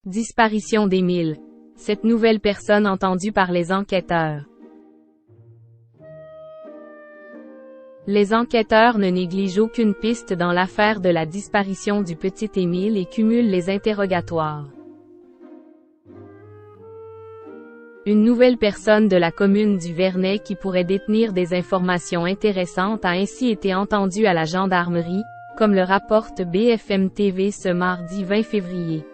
Disparition d'Émile. Cette nouvelle personne entendue par les enquêteurs. Les enquêteurs ne négligent aucune piste dans l'affaire de la disparition du petit Émile et cumulent les interrogatoires. Une nouvelle personne de la commune du Vernet qui pourrait détenir des informations intéressantes a ainsi été entendue à la gendarmerie, comme le rapporte BFM TV ce mardi 20 février.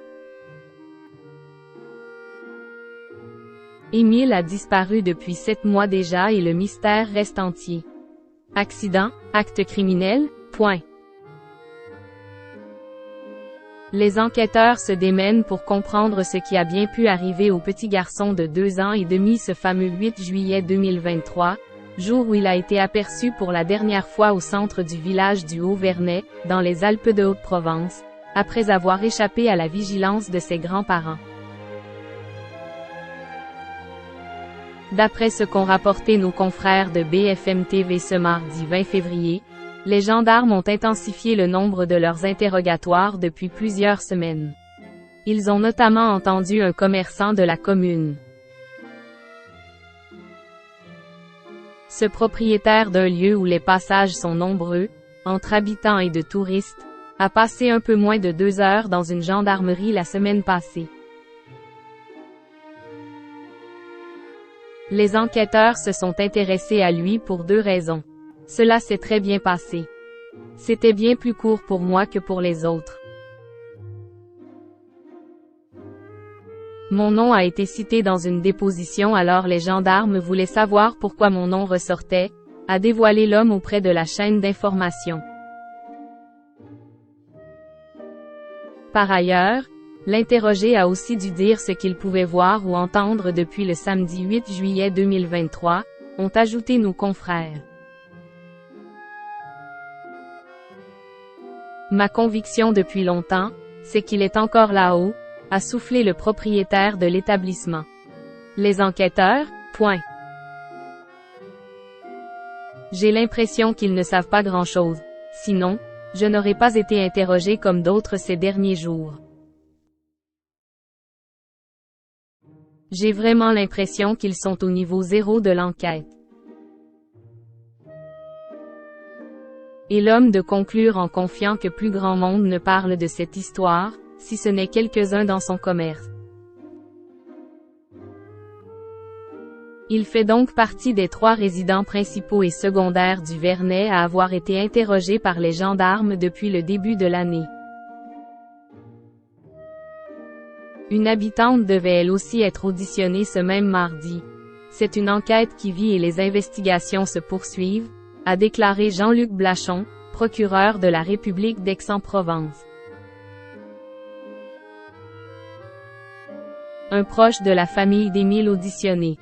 Émile a disparu depuis 7 mois déjà et le mystère reste entier. Accident, acte criminel, point. Les enquêteurs se démènent pour comprendre ce qui a bien pu arriver au petit garçon de 2 ans et demi ce fameux 8 juillet 2023, jour où il a été aperçu pour la dernière fois au centre du village du Haut-Vernet, dans les Alpes de Haute-Provence, après avoir échappé à la vigilance de ses grands-parents. D'après ce qu'ont rapporté nos confrères de BFM TV ce mardi 20 février, les gendarmes ont intensifié le nombre de leurs interrogatoires depuis plusieurs semaines. Ils ont notamment entendu un commerçant de la commune. Ce propriétaire d'un lieu où les passages sont nombreux, entre habitants et de touristes, a passé un peu moins de 2 heures dans une gendarmerie la semaine passée. Les enquêteurs se sont intéressés à lui pour 2 raisons. Cela s'est très bien passé. C'était bien plus court pour moi que pour les autres. Mon nom a été cité dans une déposition alors les gendarmes voulaient savoir pourquoi mon nom ressortait, a dévoilé l'homme auprès de la chaîne d'information. Par ailleurs, l'interrogé a aussi dû dire ce qu'il pouvait voir ou entendre depuis le samedi 8 juillet 2023, ont ajouté nos confrères. Ma conviction depuis longtemps, c'est qu'il est encore là-haut, a soufflé le propriétaire de l'établissement. Les enquêteurs, point. J'ai l'impression qu'ils ne savent pas grand-chose. Sinon, je n'aurais pas été interrogé comme d'autres ces derniers jours. J'ai vraiment l'impression qu'ils sont au niveau 0 de l'enquête. Et l'homme de conclure en confiant que plus grand monde ne parle de cette histoire, si ce n'est quelques-uns dans son commerce. Il fait donc partie des 3 résidents principaux et secondaires du Vernet à avoir été interrogés par les gendarmes depuis le début de l'année. Une habitante devait elle aussi être auditionnée ce même mardi. C'est une enquête qui vit et les investigations se poursuivent, a déclaré Jean-Luc Blachon, procureur de la République d'Aix-en-Provence. Un proche de la famille d'Émile auditionné.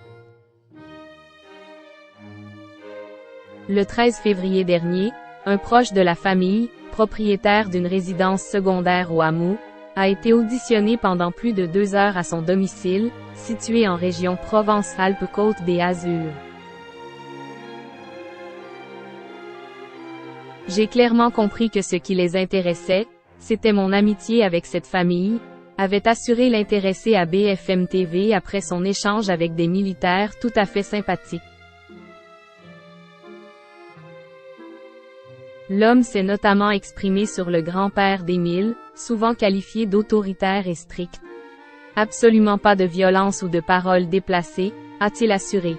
Le 13 février dernier, un proche de la famille, propriétaire d'une résidence secondaire au hameau, a été auditionné pendant plus de 2 heures à son domicile, situé en région Provence-Alpes-Côte des Azurs. J'ai clairement compris que ce qui les intéressait, c'était mon amitié avec cette famille, avait assuré l'intéressé à BFM TV après son échange avec des militaires tout à fait sympathiques. L'homme s'est notamment exprimé sur le grand-père d'Émile, souvent qualifié d'autoritaire et strict. Absolument pas de violence ou de paroles déplacées, a-t-il assuré.